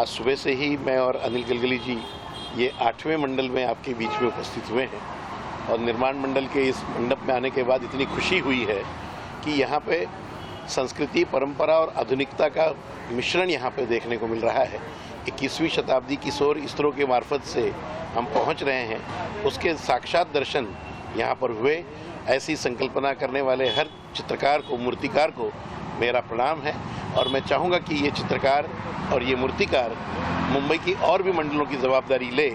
आज सुबह से ही मैं और अनिल गलगली जी ये 8वें मंडल में आपके बीच में उपस्थित हुए हैं और निर्माण मंडल के इस मंडप में आने के बाद इतनी खुशी हुई है कि यहाँ पे संस्कृति, परंपरा और आधुनिकता का मिश्रण यहाँ पे देखने को मिल रहा है। 21वीं शताब्दी की सौर इसरो के मार्फत से हम पहुँच रहे हैं, उसके साक्षात दर्शन यहाँ पर हुए। ऐसी संकल्पना करने वाले हर चित्रकार को, मूर्तिकार को मेरा प्रणाम है और मैं चाहूँगा कि ये चित्रकार और ये मूर्तिकार मुंबई की और भी मंडलों की जवाबदारी ले।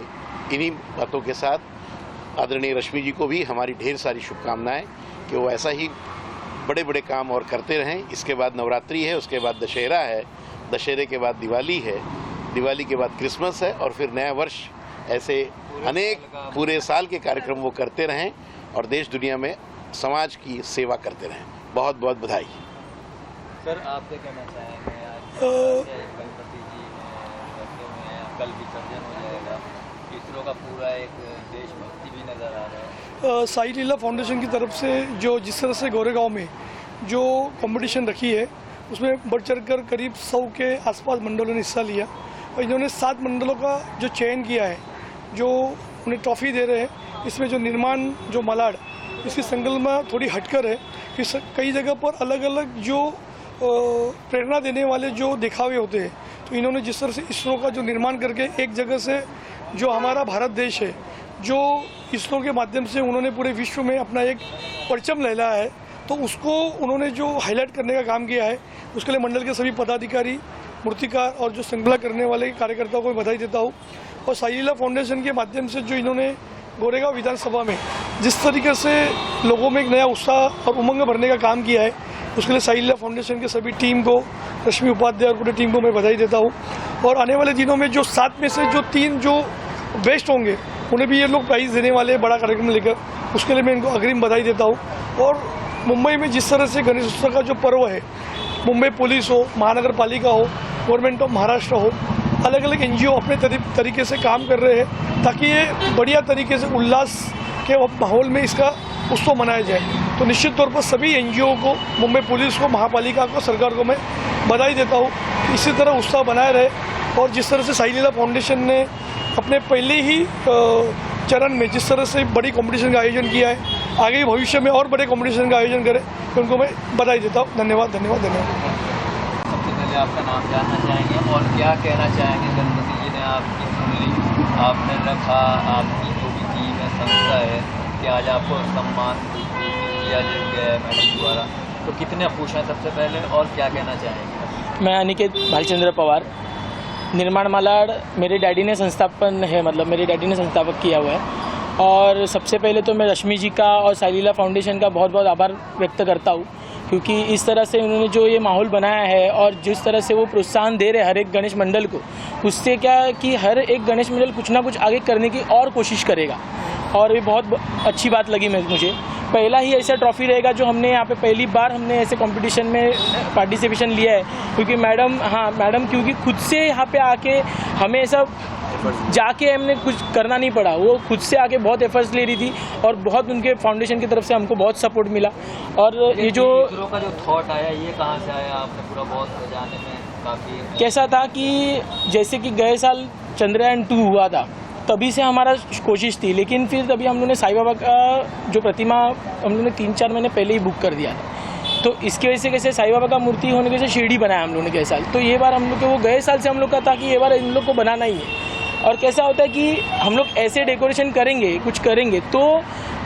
इन्हीं बातों के साथ आदरणीय रश्मि जी को भी हमारी ढेर सारी शुभकामनाएं कि वो ऐसा ही बड़े बड़े काम और करते रहें। इसके बाद नवरात्रि है, उसके बाद दशहरा है, दशहरे के बाद दिवाली है, दिवाली के बाद क्रिसमस है और फिर नया वर्ष। ऐसे अनेक पूरे साल के कार्यक्रम वो करते रहें और देश दुनिया में समाज की सेवा करते रहें। बहुत बहुत बधाई। सर, आप क्या कहना चाहेंगे? आज गणपति जी रखे हुए हैं, कल विसर्जन हो जाएगा, इसरो का पूरा एक देशभक्ति भी नज़र आ रहा है। साई लीला फाउंडेशन की तरफ से जो जिस तरह से गोरेगांव में जो कंपटीशन रखी है उसमें बढ़ चढ़ कर करीब 100 के आसपास मंडलों ने हिस्सा लिया और इन्होंने 7 मंडलों का जो चयन किया है, जो उन्हें ट्रॉफी दे रहे हैं। इसमें जो निर्माण जो मलाड, इसकी संकल्पना थोड़ी हटकर है कि कई जगह पर अलग अलग जो प्रेरणा देने वाले जो दिखावे होते हैं, तो इन्होंने जिस तरह से इसरो का जो निर्माण करके एक जगह से जो हमारा भारत देश है, जो इसरो के माध्यम से उन्होंने पूरे विश्व में अपना एक परचम लहराया है, तो उसको उन्होंने जो हाईलाइट करने का काम किया है, उसके लिए मंडल के सभी पदाधिकारी, मूर्तिकार और जो संकल्प करने वाले कार्यकर्ताओं को बधाई देता हूँ। और साई लीला फाउंडेशन के माध्यम से जो इन्होंने गोरेगांव विधानसभा में जिस तरीके से लोगों में एक नया उत्साह और उमंग भरने का काम किया है, उसके लिए साई लीला फाउंडेशन के सभी टीम को, रश्मि उपाध्याय और पूरी टीम को मैं बधाई देता हूँ। और आने वाले दिनों में जो 7 में से जो 3 जो बेस्ट होंगे, उन्हें भी ये लोग प्राइज़ देने वाले बड़ा कार्यक्रम लेकर, उसके लिए मैं इनको अग्रिम बधाई देता हूँ। और मुंबई में जिस तरह से गणेश उत्सव का जो पर्व है, मुंबई पुलिस हो, महानगर पालिका हो, गवर्नमेंट ऑफ महाराष्ट्र हो, अलग अलग NGO अपने तरीके से काम कर रहे हैं ताकि ये बढ़िया तरीके से उल्लास के माहौल में इसका उत्सव मनाया जाए। तो निश्चित तौर पर सभी NGO को, मुंबई पुलिस को, महापालिका को, सरकार को मैं बधाई देता हूँ कि इसी तरह उत्साह बनाए रहे। और जिस तरह से साई लीला फाउंडेशन ने अपने पहले ही चरण में जिस तरह से बड़ी कंपटीशन का आयोजन किया है, आगे भविष्य में और बड़े कंपटीशन का आयोजन करे, तो उनको मैं बधाई देता हूँ। धन्यवाद, धन्यवाद, धन्यवाद। सबसे पहले आपका नाम जानना चाहेंगे और क्या कहना चाहेंगे? गणपति जी ने आपकी कुंडली आपने रखा, आपकी जो भी टीम है, संस्था है, कि आज आपको सम्मान किया गया है मैडम द्वारा, तो कितने खुश हैं सबसे पहले और क्या कहना चाहेंगे? मैं अनिकेत भालचंद्र पवार, निर्माण मलाड मेरे डैडी ने संस्थापन है, मतलब मेरे डैडी ने संस्थापक किया हुआ है। और सबसे पहले तो मैं रश्मि जी का और साई लीला फाउंडेशन का बहुत बहुत आभार व्यक्त करता हूँ, क्योंकि इस तरह से उन्होंने जो ये माहौल बनाया है और जिस तरह से वो प्रोत्साहन दे रहे हैं हर एक गणेश मंडल को, उससे क्या कि हर एक गणेश मंडल कुछ ना कुछ आगे करने की और कोशिश करेगा। और ये बहुत अच्छी बात लगी मुझे। पहला ही ऐसा ट्रॉफी रहेगा जो हमने यहाँ पे पहली बार हमने ऐसे कंपटीशन में पार्टिसिपेशन लिया है, क्योंकि मैडम क्योंकि खुद से यहाँ पे आके हमें ऐसा जाके हमने कुछ करना नहीं पड़ा, वो खुद से आके बहुत एफर्ट्स ले रही थी और बहुत उनके फाउंडेशन की तरफ से हमको बहुत सपोर्ट मिला। और ये जो इसरो का जो थॉट आया, ये कहाँ से आया? आपने पूरा बहुत सजाने में काफ़ी कैसा था कि जैसे कि गए साल चंद्रयान 2 हुआ था, तभी से हमारा कोशिश थी, लेकिन फिर तभी हम लोगों ने साईं बाबा का जो प्रतिमा हम लोगों ने 3-4 महीने पहले ही बुक कर दिया था। तो इसकी वजह से कैसे साईं बाबा का मूर्ति होने की वजह से शिरडी बनाया हम लोगों ने गए साल। तो ये बार हम लोग वो गए साल से हम लोग का था कि ये बार इन लोग को बनाना ही है। और कैसा होता है कि हम लोग ऐसे डेकोरेशन करेंगे, कुछ करेंगे, तो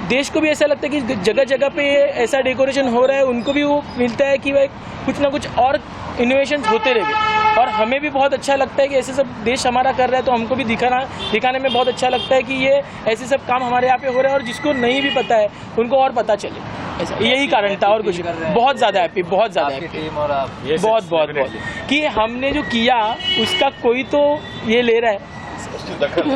देश को भी ऐसा लगता है कि जगह जगह पे ऐसा डेकोरेशन हो रहा है, उनको भी वो मिलता है कि भाई कुछ ना कुछ और इनोवेशन होते रहेंगे। और हमें भी बहुत अच्छा लगता है कि ऐसे सब देश हमारा कर रहा है, तो हमको भी दिखाने में बहुत अच्छा लगता है कि ये ऐसे सब काम हमारे यहाँ पे हो रहा है और जिसको नहीं भी पता है उनको और पता चले। ऐसा यही कारण था और कुछ। बहुत ज़्यादा हैप्पी, बहुत ज़्यादा हैप्पी, बहुत बहुत बहुत कि हमने जो किया उसका कोई तो ये ले रहा है,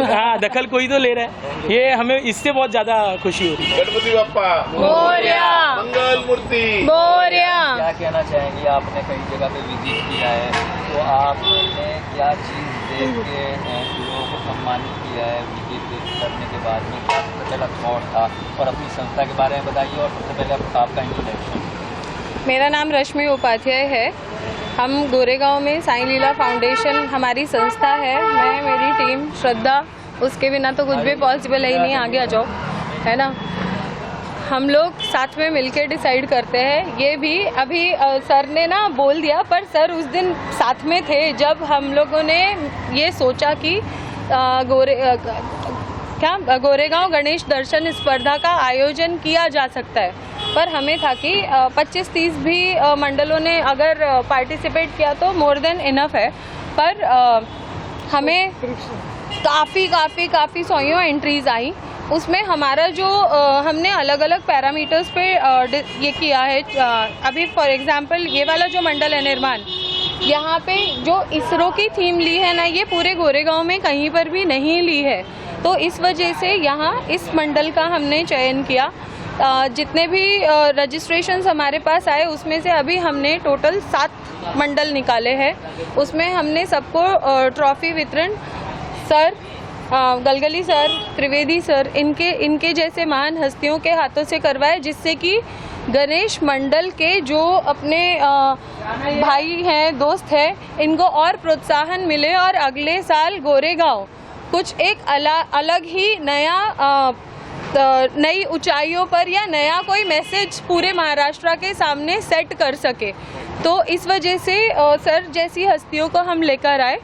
हाँ दखल कोई तो ले रहा है, ये हमें इससे बहुत ज्यादा खुशी हो रही है। गणपति बप्पा मोरया, मंगल मूर्ति मोरया। क्या कहना चाहेंगे? आपने कई जगह पे विजिट किया है, तो आपने क्या चीज़ देख के लोगों को सम्मानित किया है विजिट करने के बाद में? क्या सबसे पहला थॉट था? और अपनी संस्था के बारे में बताइए और सबसे पहले आपका इंट्रोडक्शन। मैं 21 साल से गणेश उत्सव में जुड़ा हूँ। 21 साल से गणेश उत्सव में जुड़ा हूँ। 21 साल से गणेश उत्सव में जुड़ा हूँ। मेरा नाम रश्मि उपाध्याय है। हम गोरेगांव में साईं लीला फाउंडेशन हमारी संस्था है। मैं, मेरी टीम, श्रद्धा, उसके बिना तो कुछ भी पॉसिबल है ही नहीं। आगे आ जाओ, है ना। हम लोग साथ में मिलकर डिसाइड करते हैं। ये भी अभी सर ने ना बोल दिया, पर सर उस दिन साथ में थे जब हम लोगों ने ये सोचा कि गोरेगांव गणेश दर्शन स्पर्धा का आयोजन किया जा सकता है। पर हमें था कि 25-30 भी मंडलों ने अगर पार्टिसिपेट किया तो मोर देन इनफ है। पर हमें काफ़ी सौयों एंट्रीज आई। उसमें हमारा जो हमने अलग अलग पैरामीटर्स पे ये किया है। अभी फॉर एग्जांपल ये वाला जो मंडल है निर्माण, यहाँ पे जो इसरो की थीम ली है ना, ये पूरे गोरेगांव में कहीं पर भी नहीं ली है। तो इस वजह से यहाँ इस मंडल का हमने चयन किया। जितने भी रजिस्ट्रेशंस हमारे पास आए उसमें से अभी हमने टोटल 7 मंडल निकाले हैं। उसमें हमने सबको ट्रॉफी वितरण sir, Galgali sir, Trivedi sir, इनके जैसे महान हस्तियों के हाथों से करवाए, जिससे कि गणेश मंडल के जो अपने भाई हैं, दोस्त हैं, इनको और प्रोत्साहन मिले और अगले साल गोरेगांव कुछ एक अलग ही नया नई ऊंचाइयों पर या नया कोई मैसेज पूरे महाराष्ट्र के सामने सेट कर सके। तो इस वजह से सर जैसी हस्तियों को हम लेकर आए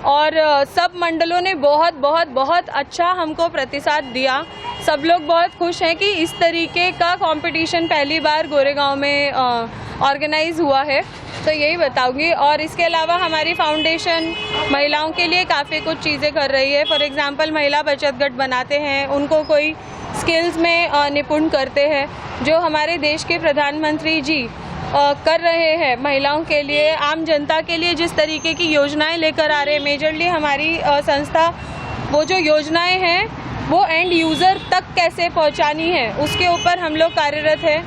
और सब मंडलों ने बहुत अच्छा हमको प्रतिसाद दिया। सब लोग बहुत खुश हैं कि इस तरीके का कंपटीशन पहली बार गोरेगांव में ऑर्गेनाइज हुआ है। तो यही बताऊंगी। और इसके अलावा हमारी फाउंडेशन महिलाओं के लिए काफ़ी कुछ चीज़ें कर रही है। फॉर एग्जांपल महिला बचत गट बनाते हैं, उनको कोई स्किल्स में निपुण करते हैं, जो हमारे देश के प्रधानमंत्री जी कर रहे हैं महिलाओं के लिए, आम जनता के लिए जिस तरीके की योजनाएं लेकर आ रहे हैं। मेजरली हमारी संस्था वो जो योजनाएं हैं वो एंड यूज़र तक कैसे पहुंचानी है उसके ऊपर हम लोग कार्यरत हैं।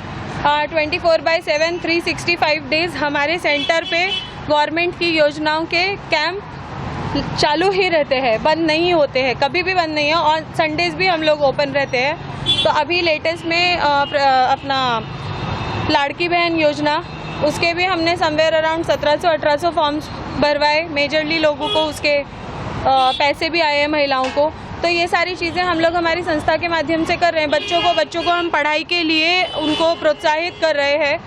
24/7 365 डेज़ हमारे सेंटर पे गवर्नमेंट की योजनाओं के कैंप चालू ही रहते हैं, बंद नहीं होते हैं, कभी भी बंद नहीं है। और संडेज़ भी हम लोग ओपन रहते हैं। तो अभी लेटेस्ट में अपना लाड़की बहन योजना, उसके भी हमने समवेयर अराउंड 1700-1800 फॉर्म्स भरवाए। मेजरली लोगों को उसके पैसे भी आए हैं, महिलाओं को। तो ये सारी चीज़ें हम लोग हमारी संस्था के माध्यम से कर रहे हैं। बच्चों को हम पढ़ाई के लिए उनको प्रोत्साहित कर रहे हैं।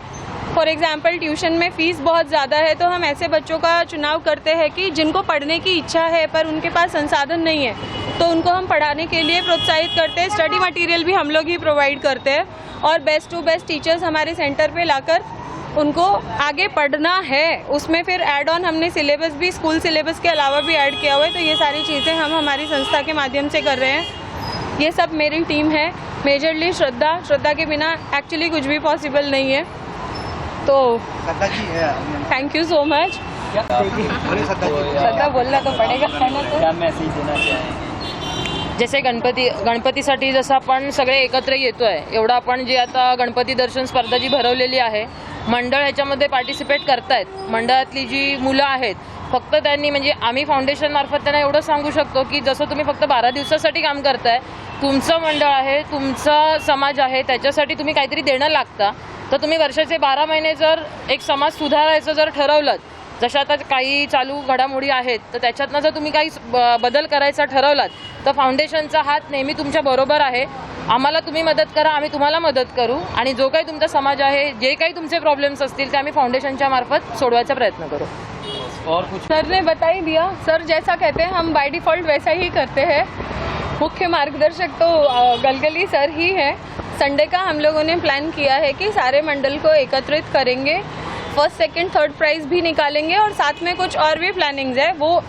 फॉर एग्जांपल ट्यूशन में फ़ीस बहुत ज़्यादा है, तो हम ऐसे बच्चों का चुनाव करते हैं कि जिनको पढ़ने की इच्छा है पर उनके पास संसाधन नहीं है, तो उनको हम पढ़ाने के लिए प्रोत्साहित करते हैं। स्टडी मटेरियल भी हम लोग ही प्रोवाइड करते हैं और बेस्ट टू बेस्ट टीचर्स हमारे सेंटर पे लाकर उनको आगे पढ़ना है। उसमें फिर ऐड ऑन हमने सिलेबस भी स्कूल सिलेबस के अलावा भी ऐड किया हुआ है। तो ये सारी चीज़ें हम हमारी संस्था के माध्यम से कर रहे हैं। ये सब मेरी टीम है। मेजरली श्रद्धा के बिना एक्चुअली कुछ भी पॉसिबल नहीं है। तो थैंक यू सो मच। श्रद्धा बोलना तो पडेगा, क्या मैसेज देना चाहेंगे? जसे गणपतीसाठी जसं आपण सगळे एकत्र येतो आहे, एवढं आपण जे आता गणपती दर्शन स्पर्धा जी भरवलेली आहे, मंडळ ह्याच्यामध्ये पार्टिसिपेट करतायत। मंडळातली जी मुलं आहेत, फक्त त्यांनी म्हणजे आम्ही फाउंडेशनमार्फत त्यांना एवढं सांगू शकतो की जसं तुम्ही फक्त 12 दिवसासाठी काम करताय, तुमचं मंडळ आहे, तुमचा समाज आहे, त्याच्यासाठी तुम्ही काहीतरी देणं लागता। तर तुम्ही वर्षाचे 12 महिने जर एक समाज सुधारायचं जर ठरवलं, जशा आता काही चालू घडामोडी आहेत, तर त्याच्यातनं जर तुम्ही काही बदल करायचा ठरवलात, तर फाउंडेशनचा हात नेहमी तुमच्या बरोबर आहे। आम्हाला तुम्ही मदत करा, आम्ही तुम्हाला मदत करू आणि जो काही तुमचा समाज आहे, जे काही तुमचे प्रॉब्लेम्स असतील ते आम्ही फाउंडेशनच्या मार्फत सोडवायचा प्रयत्न करू। और कुछ सर ने बता ही दिया। सर जैसा कहते हैं हम बाय डिफ़ॉल्ट वैसा ही करते हैं। मुख्य मार्गदर्शक तो गलगली सर ही है। संडे का हम लोगों ने प्लान किया है कि सारे मंडल को एकत्रित करेंगे, फर्स्ट सेकंड थर्ड प्राइज़ भी निकालेंगे और साथ में कुछ और भी प्लानिंग्स है, वो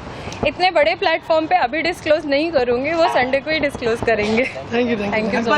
इतने बड़े प्लेटफॉर्म पे अभी डिस्क्लोज नहीं करूँगी, वो संडे को ही डिस्क्लोज करेंगे। Thank you. Thank you so much.